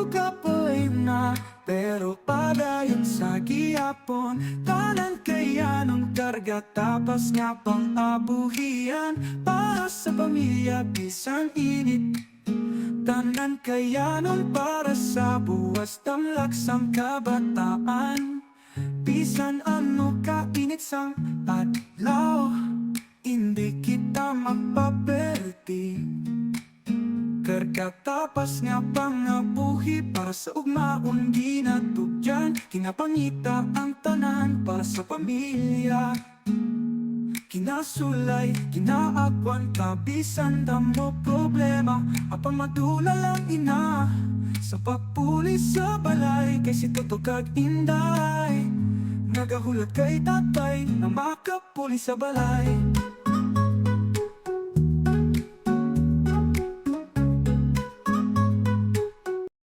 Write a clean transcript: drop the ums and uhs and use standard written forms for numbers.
kapoy na pero padayon sa gihapon. Tanan kaya nung karga tapas nga pang abuhian. Para sa pamilya bisan init. Tanan kaya nun para sa buwas tamlak sang kabataan. Bisan ano kainit sang adlaw, hindi kita magpaperti. Karkatapas nga pangabuhi para sa ugmaon ginatugyan. Kinapangita ang tanan para sa pamilya. Kinasulay, kinaagwan, kabisan damo problema. Apang madula lang ina sa pagpuli sa balay. Kay si Toto kag Inday nagahulat kay tatay na makapuli sa balay.